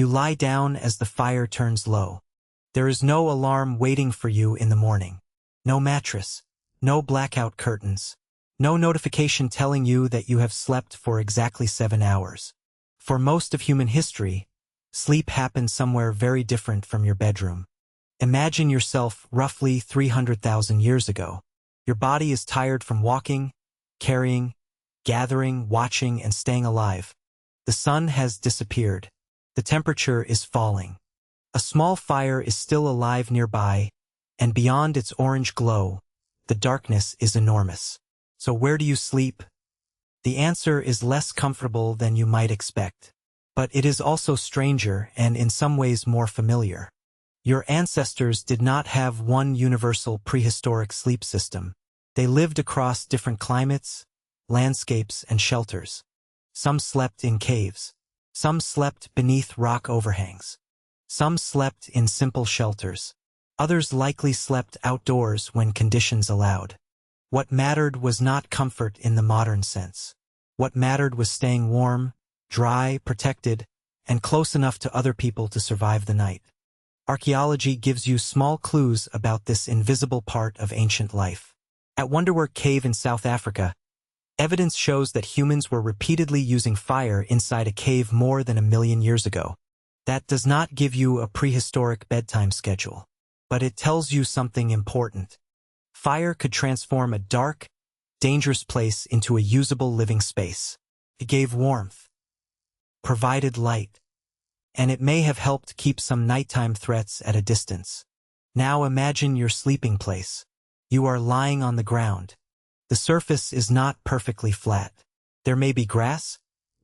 You lie down as the fire turns low. There is no alarm waiting for you in the morning. No mattress. No blackout curtains. No notification telling you that you have slept for exactly 7 hours. For most of human history, sleep happened somewhere very different from your bedroom. Imagine yourself roughly 300,000 years ago. Your body is tired from walking, carrying, gathering, watching, and staying alive. The sun has disappeared. The temperature is falling. A small fire is still alive nearby, and beyond its orange glow, the darkness is enormous. So where do you sleep? The answer is less comfortable than you might expect. But it is also stranger and in some ways more familiar. Your ancestors did not have one universal prehistoric sleep system. They lived across different climates, landscapes, and shelters. Some slept in caves. Some slept beneath rock overhangs. Some slept in simple shelters. Others likely slept outdoors when conditions allowed. What mattered was not comfort in the modern sense. What mattered was staying warm, dry, protected, and close enough to other people to survive the night. Archaeology gives you small clues about this invisible part of ancient life. At Wonderwork Cave in South Africa, evidence shows that humans were repeatedly using fire inside a cave more than 1 million years ago. That does not give you a prehistoric bedtime schedule, but it tells you something important. Fire could transform a dark, dangerous place into a usable living space. It gave warmth, provided light, and it may have helped keep some nighttime threats at a distance. Now imagine your sleeping place. You are lying on the ground. The surface is not perfectly flat. There may be grass,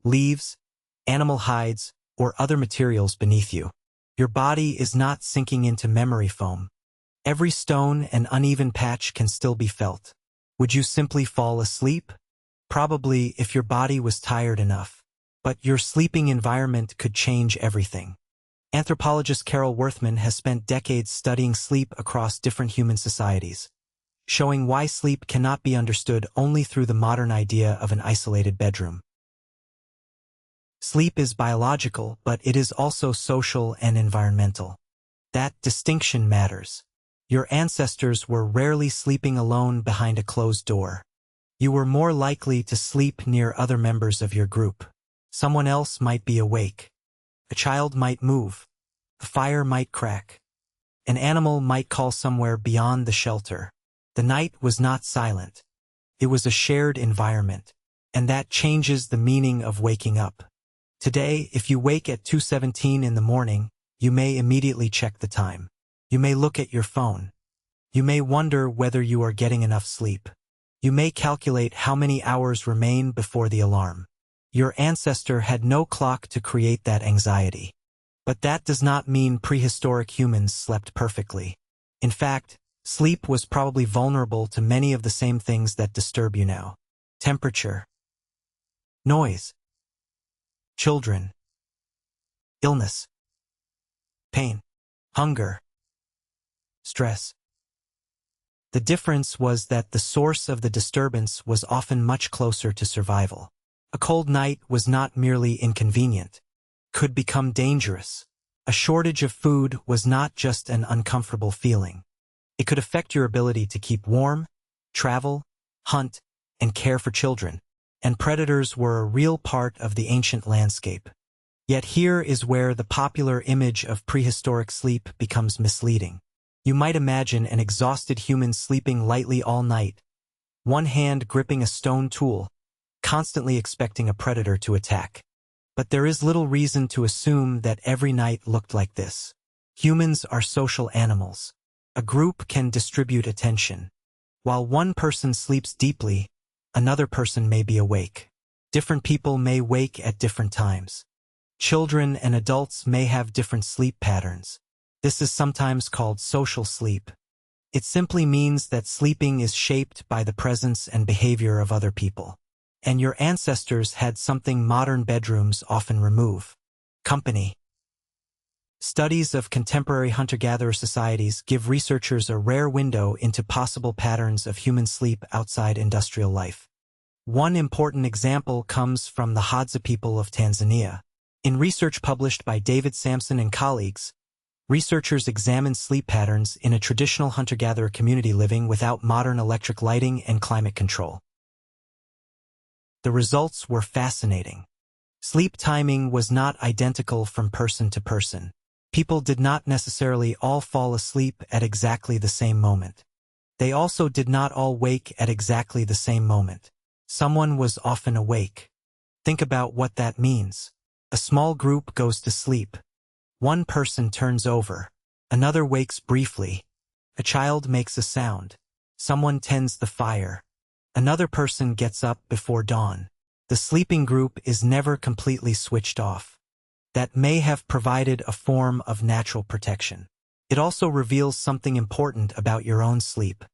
leaves, animal hides, or other materials beneath you. Your body is not sinking into memory foam. Every stone and uneven patch can still be felt. Would you simply fall asleep? Probably, if your body was tired enough. But your sleeping environment could change everything. Anthropologist Carol Worthman has spent decades studying sleep across different human societies, showing why sleep cannot be understood only through the modern idea of an isolated bedroom. Sleep is biological, but it is also social and environmental. That distinction matters. Your ancestors were rarely sleeping alone behind a closed door. You were more likely to sleep near other members of your group. Someone else might be awake. A child might move. A fire might crack. An animal might call somewhere beyond the shelter. The night was not silent. It was a shared environment, and that changes the meaning of waking up. Today, if you wake at 2:17 in the morning, you may immediately check the time. You may look at your phone. You may wonder whether you are getting enough sleep. You may calculate how many hours remain before the alarm. Your ancestor had no clock to create that anxiety. But that does not mean prehistoric humans slept perfectly. In fact, sleep was probably vulnerable to many of the same things that disturb you now. Temperature, noise, children, illness, pain, hunger, stress. The difference was that the source of the disturbance was often much closer to survival. A cold night was not merely inconvenient. It could become dangerous. A shortage of food was not just an uncomfortable feeling. It could affect your ability to keep warm, travel, hunt, and care for children. And predators were a real part of the ancient landscape. Yet here is where the popular image of prehistoric sleep becomes misleading. You might imagine an exhausted human sleeping lightly all night, one hand gripping a stone tool, constantly expecting a predator to attack. But there is little reason to assume that every night looked like this. Humans are social animals. A group can distribute attention. While one person sleeps deeply, another person may be awake. Different people may wake at different times. Children and adults may have different sleep patterns. This is sometimes called social sleep. It simply means that sleeping is shaped by the presence and behavior of other people. And your ancestors had something modern bedrooms often remove: company. Studies of contemporary hunter-gatherer societies give researchers a rare window into possible patterns of human sleep outside industrial life. One important example comes from the Hadza people of Tanzania. In research published by David Sampson and colleagues, researchers examined sleep patterns in a traditional hunter-gatherer community living without modern electric lighting and climate control. The results were fascinating. Sleep timing was not identical from person to person. People did not necessarily all fall asleep at exactly the same moment. They also did not all wake at exactly the same moment. Someone was often awake. Think about what that means. A small group goes to sleep. One person turns over. Another wakes briefly. A child makes a sound. Someone tends the fire. Another person gets up before dawn. The sleeping group is never completely switched off. That may have provided a form of natural protection. It also reveals something important about your own sleep.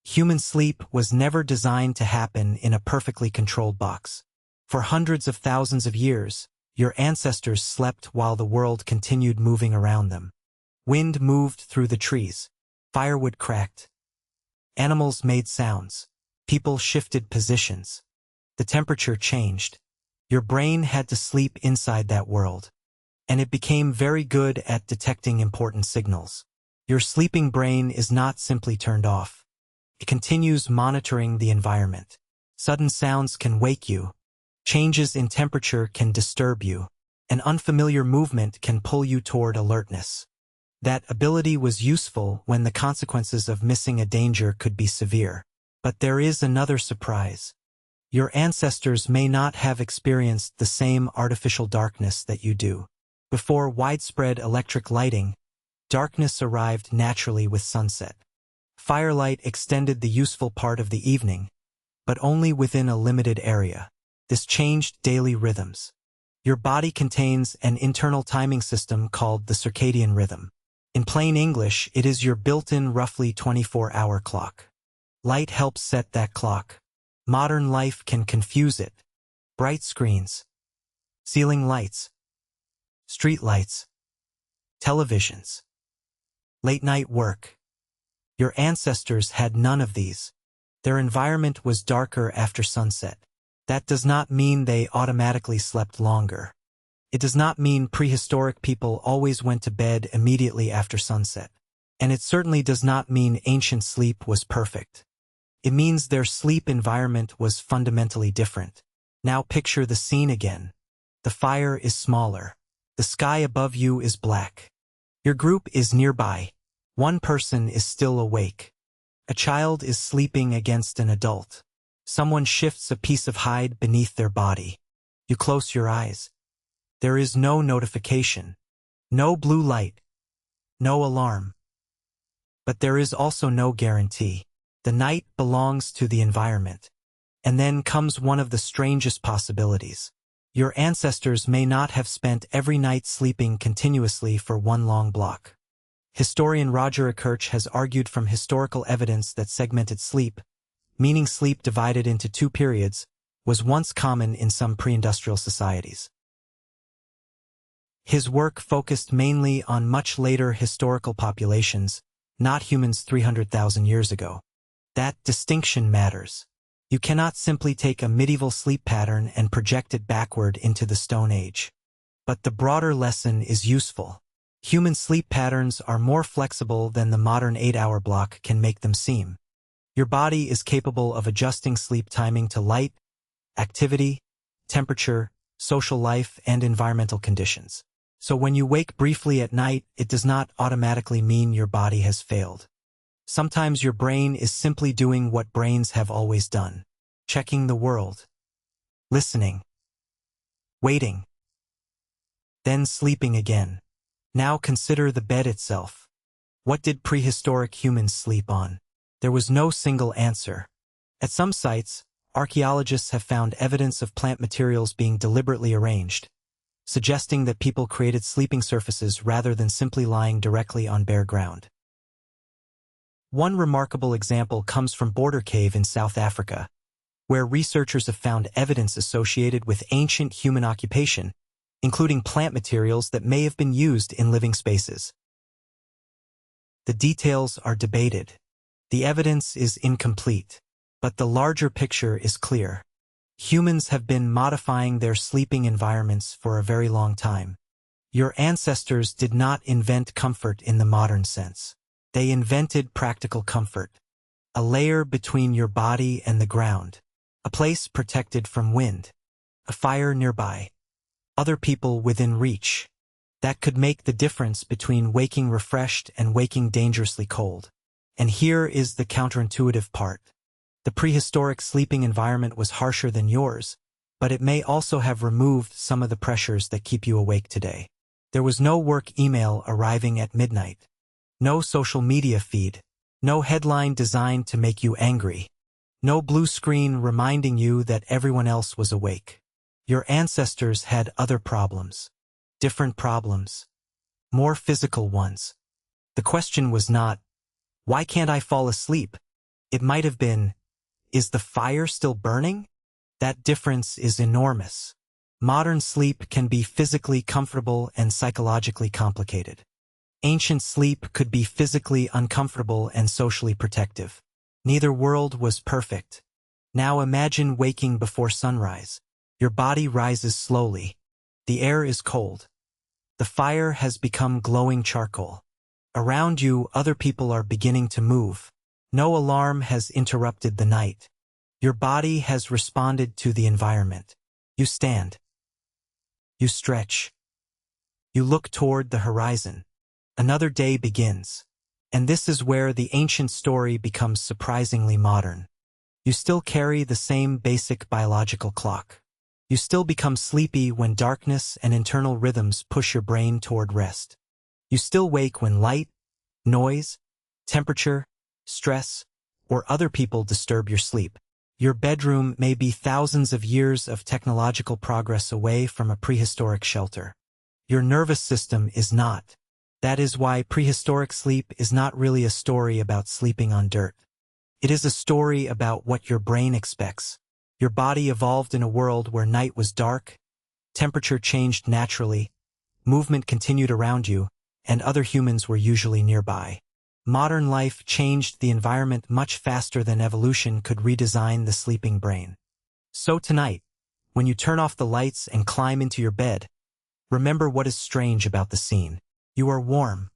Human sleep was never designed to happen in a perfectly controlled box. For hundreds of thousands of years, your ancestors slept while the world continued moving around them. Wind moved through the trees. Firewood cracked. Animals made sounds. People shifted positions. The temperature changed. Your brain had to sleep inside that world. And it became very good at detecting important signals. Your sleeping brain is not simply turned off. It continues monitoring the environment. Sudden sounds can wake you. Changes in temperature can disturb you. An unfamiliar movement can pull you toward alertness. That ability was useful when the consequences of missing a danger could be severe. But there is another surprise. Your ancestors may not have experienced the same artificial darkness that you do. Before widespread electric lighting, darkness arrived naturally with sunset. Firelight extended the useful part of the evening, but only within a limited area. This changed daily rhythms. Your body contains an internal timing system called the circadian rhythm. In plain English, it is your built-in roughly 24-hour clock. Light helps set that clock. Modern life can confuse it. Bright screens, ceiling lights, street lights, televisions, late-night work. Your ancestors had none of these. Their environment was darker after sunset. That does not mean they automatically slept longer. It does not mean prehistoric people always went to bed immediately after sunset. And it certainly does not mean ancient sleep was perfect. It means their sleep environment was fundamentally different. Now picture the scene again. The fire is smaller. The sky above you is black. Your group is nearby. One person is still awake. A child is sleeping against an adult. Someone shifts a piece of hide beneath their body. You close your eyes. There is no notification. No blue light. No alarm. But there is also no guarantee. The night belongs to the environment. And then comes one of the strangest possibilities. Your ancestors may not have spent every night sleeping continuously for one long block. Historian Roger Akirch has argued from historical evidence that segmented sleep, meaning sleep divided into two periods, was once common in some pre-industrial societies. His work focused mainly on much later historical populations, not humans 300,000 years ago. That distinction matters. You cannot simply take a medieval sleep pattern and project it backward into the Stone Age. But the broader lesson is useful. Human sleep patterns are more flexible than the modern 8-hour block can make them seem. Your body is capable of adjusting sleep timing to light, activity, temperature, social life, and environmental conditions. So when you wake briefly at night, it does not automatically mean your body has failed. Sometimes your brain is simply doing what brains have always done. Checking the world. Listening. Waiting. Then sleeping again. Now consider the bed itself. What did prehistoric humans sleep on? There was no single answer. At some sites, archaeologists have found evidence of plant materials being deliberately arranged, suggesting that people created sleeping surfaces rather than simply lying directly on bare ground. One remarkable example comes from Border Cave in South Africa, where researchers have found evidence associated with ancient human occupation, including plant materials that may have been used in living spaces. The details are debated. The evidence is incomplete, but the larger picture is clear. Humans have been modifying their sleeping environments for a very long time. Your ancestors did not invent comfort in the modern sense. They invented practical comfort. A layer between your body and the ground. A place protected from wind. A fire nearby. Other people within reach. That could make the difference between waking refreshed and waking dangerously cold. And here is the counterintuitive part. The prehistoric sleeping environment was harsher than yours, but it may also have removed some of the pressures that keep you awake today. There was no work email arriving at midnight. No social media feed. No headline designed to make you angry. No blue screen reminding you that everyone else was awake. Your ancestors had other problems. Different problems. More physical ones. The question was not, why can't I fall asleep? It might have been, is the fire still burning? That difference is enormous. Modern sleep can be physically comfortable and psychologically complicated. Ancient sleep could be physically uncomfortable and socially protective. Neither world was perfect. Now imagine waking before sunrise. Your body rises slowly. The air is cold. The fire has become glowing charcoal. Around you, other people are beginning to move. No alarm has interrupted the night. Your body has responded to the environment. You stand. You stretch. You look toward the horizon. Another day begins. And this is where the ancient story becomes surprisingly modern. You still carry the same basic biological clock. You still become sleepy when darkness and internal rhythms push your brain toward rest. You still wake when light, noise, temperature, stress, or other people disturb your sleep. Your bedroom may be thousands of years of technological progress away from a prehistoric shelter. Your nervous system is not. That is why prehistoric sleep is not really a story about sleeping on dirt. It is a story about what your brain expects. Your body evolved in a world where night was dark, temperature changed naturally, movement continued around you, and other humans were usually nearby. Modern life changed the environment much faster than evolution could redesign the sleeping brain. So tonight, when you turn off the lights and climb into your bed, remember what is strange about the scene. You are warm.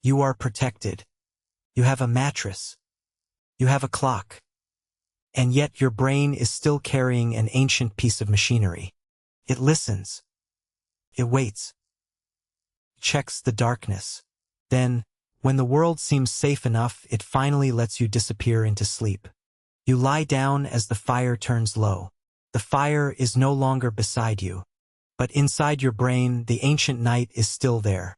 You are protected. You have a mattress. You have a clock. And yet your brain is still carrying an ancient piece of machinery. It listens. It waits. Checks the darkness. Then, when the world seems safe enough, it finally lets you disappear into sleep. You lie down as the fire turns low. The fire is no longer beside you. But inside your brain, the ancient night is still there.